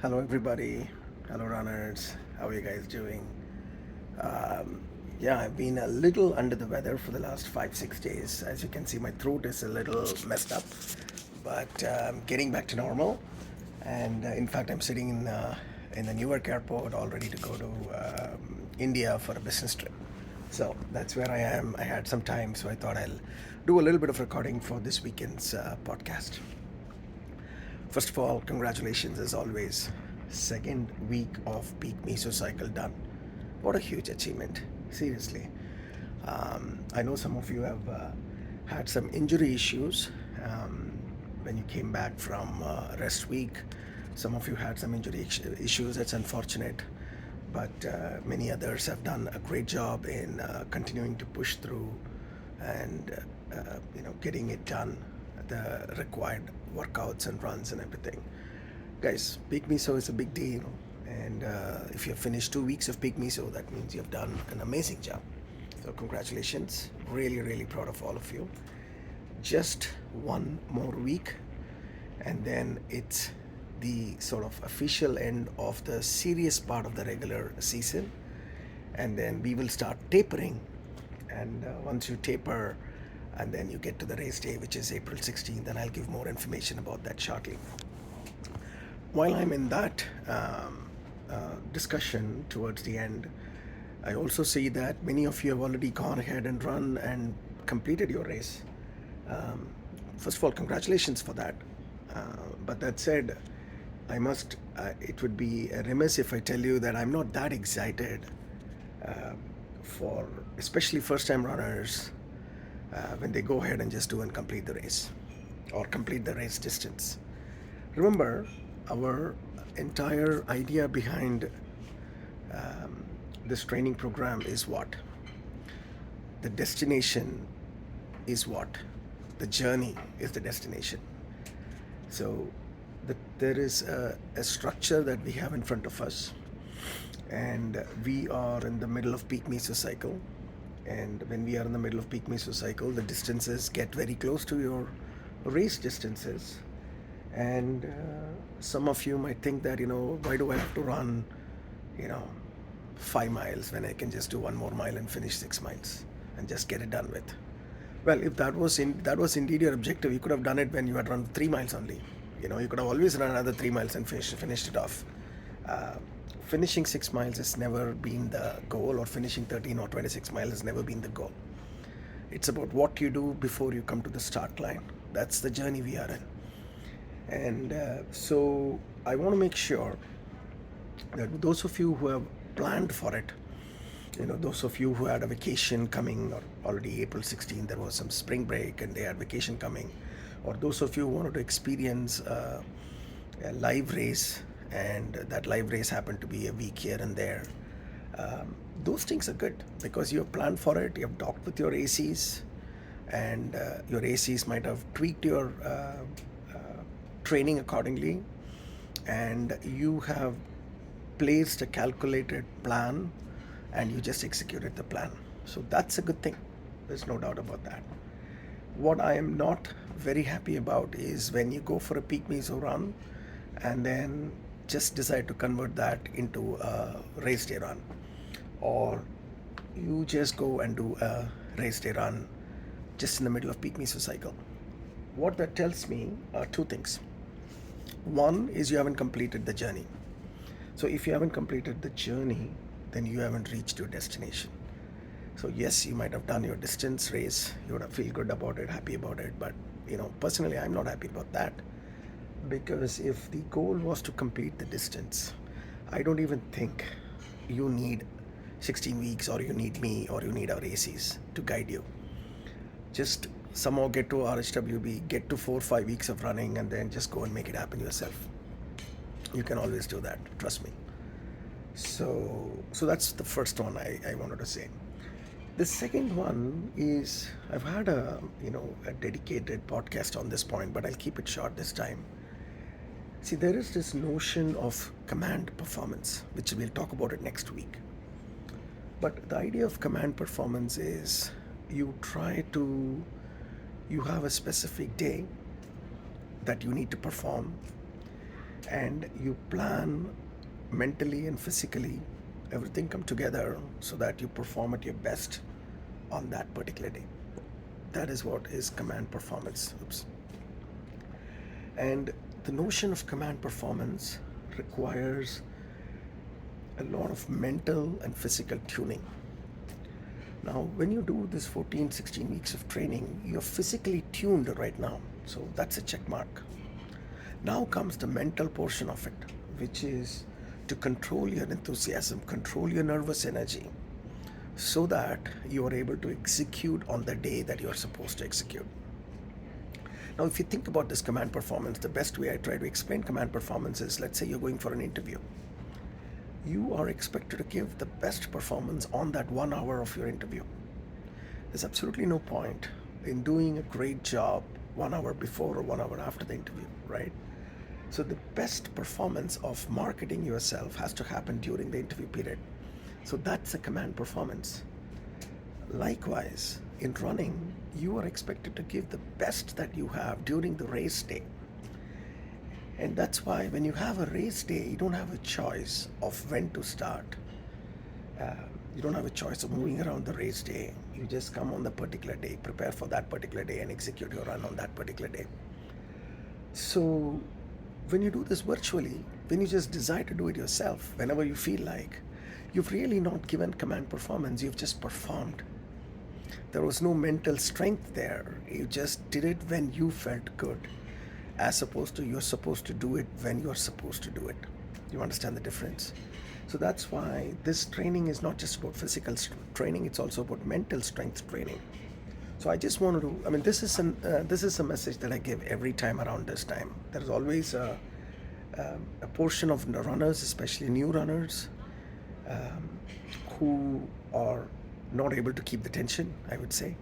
Hello, everybody. Hello, runners. How are you guys doing? Um, yeah, I've been a little under the weather for the last 5, 6 days. As you can see, my throat is a little messed up, but getting back to normal. And in fact, I'm sitting in the Newark airport, all ready to go to India for a business trip. So that's where I am. I had some time, so I thought I'll do a little bit of recording for this weekend's podcast. First of all, congratulations as always. Second week of peak meso cycle done. What a huge achievement. Seriously. I know some of you have had some injury issues when you came back from rest week. Some of you had some injury issues. It's unfortunate. But many others have done a great job in continuing to push through and getting it done, the required workouts and runs and everything. Guys, peak miso is a big deal, and if you've finished 2 weeks of peak miso, that means you've done an amazing job. So congratulations, really, really proud of all of you. Just one more week, and then it's the sort of official end of the serious part of the regular season, and then we will start tapering. And once you taper, and then you get to the race day, which is April 16th, and I'll give more information about that shortly. While I'm in that discussion towards the end, I also see that many of you have already gone ahead and run and completed your race. Um, First of all, congratulations for that. But that said, it would be remiss if I tell you that I'm not that excited uh, for especially first time runners when they go ahead and just do and complete the race or complete the race distance. Remember, our entire idea behind this training program is what? The destination is what? The journey is the destination. So there is a structure that we have in front of us, and we are in the middle of peak meso cycle. And when we are in the middle of peak meso cycle, the distances get very close to your race distances. And some of you might think that, why do I have to run, you know, 5 miles when I can just do 1 more mile and finish 6 miles and just get it done with? Well, if that was indeed your objective, you could have done it when you had run 3 miles only. You could have always run another 3 miles and finished it off. Uh, Finishing 6 miles has never been the goal, or finishing 13 or 26 miles has never been the goal. It's about what you do before you come to the start line. That's the journey we are in. And so I want to make sure that those of you who have planned for it, those of you who had a vacation coming, or already April 16th, there was some spring break and they had vacation coming, or those of you who wanted to experience a live race, and that live race happened to be a week here and there, those things are good because you have planned for it, you have talked with your ACs, and your ACs might have tweaked your training accordingly, and you have placed a calculated plan and you just executed the plan. So that's a good thing. There's no doubt about that. What I am not very happy about is when you go for a peak meso run and then just decide to convert that into a race day run, or you just go and do a race day run just in the middle of peak meso cycle. What that tells me are two things. One is you haven't completed the journey. So if you haven't completed the journey, then you haven't reached your destination. So yes, you might have done your distance race, you would have feel good about it, happy about it, but personally I'm not happy about that, because if the goal was to complete the distance, I don't even think you need 16 weeks, or you need me, or you need our ACs to guide you. Just somehow get to RHWB, get to 4 or 5 weeks of running, and then just go and make it happen yourself. You can always do that, trust me. So that's the first one I wanted to say. The second one is, I've had a dedicated podcast on this point, but I'll keep it short this time. See, there is this notion of command performance, which we'll talk about it next week. But the idea of command performance is you have a specific day that you need to perform, and you plan mentally and physically, everything come together so that you perform at your best on that particular day. That is what is command performance. Oops. And the notion of command performance requires a lot of mental and physical tuning. Now, when you do this 14, 16 weeks of training, you're physically tuned right now. So that's a check mark. Now comes the mental portion of it, which is to control your enthusiasm, control your nervous energy, so that you are able to execute on the day that you're supposed to execute. Now, if you think about this command performance, the best way I try to explain command performance is, let's say you're going for an interview. You are expected to give the best performance on that 1 hour of your interview. There's absolutely no point in doing a great job 1 hour before or 1 hour after the interview, right? So the best performance of marketing yourself has to happen during the interview period. So that's a command performance. Likewise, in running, you are expected to give the best that you have during the race day. And that's why when you have a race day, you don't have a choice of when to start. You don't have a choice of moving around the race day. You just come on the particular day, prepare for that particular day, and execute your run on that particular day. So when you do this virtually, when you just decide to do it yourself, whenever you feel like, you've really not given command performance, you've just performed. There was no mental strength there. You just did it when you felt good, as opposed to you're supposed to do it when you're supposed to do it. You understand the difference? So that's why this training is not just about physical training, it's also about mental strength training. So I just wanted to, this is a message that I give every time around this time. There is always a portion of the runners, especially new runners, who are not able to keep the tension, I would say,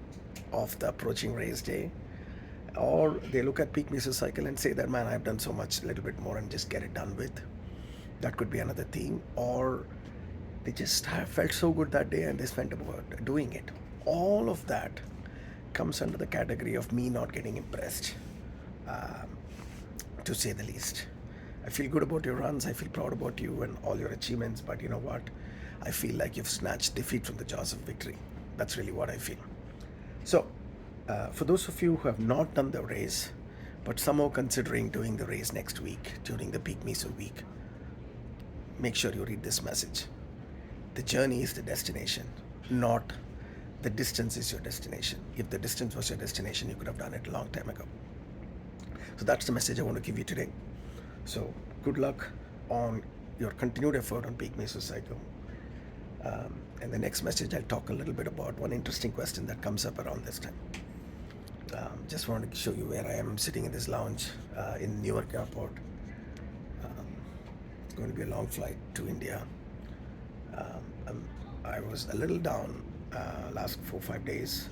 of the approaching race day. Or they look at peak mesocycle and say that, man, I've done so much, a little bit more, and just get it done with. That could be another thing. Or they just have felt so good that day and they spent about doing it. All of that comes under the category of me not getting impressed, to say the least. I feel good about your runs, I feel proud about you and all your achievements, but you know what? I feel like you've snatched defeat from the jaws of victory. That's really what I feel. So, for those of you who have not done the race, but somehow considering doing the race next week during the peak meso week, make sure you read this message. The journey is the destination, not the distance is your destination. If the distance was your destination, you could have done it a long time ago. So that's the message I want to give you today. So good luck on your continued effort on peak mesocycle. And the next message, I'll talk a little bit about one interesting question that comes up around this time. Just wanted to show you where I am sitting in this lounge in Newark Airport. It's going to be a long flight to India. I was a little down last 4-5 days.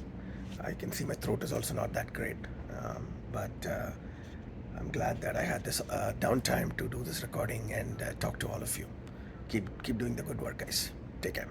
I can see my throat is also not that great, but I'm glad that I had this downtime to do this recording and talk to all of you. Keep doing the good work, guys. Take care.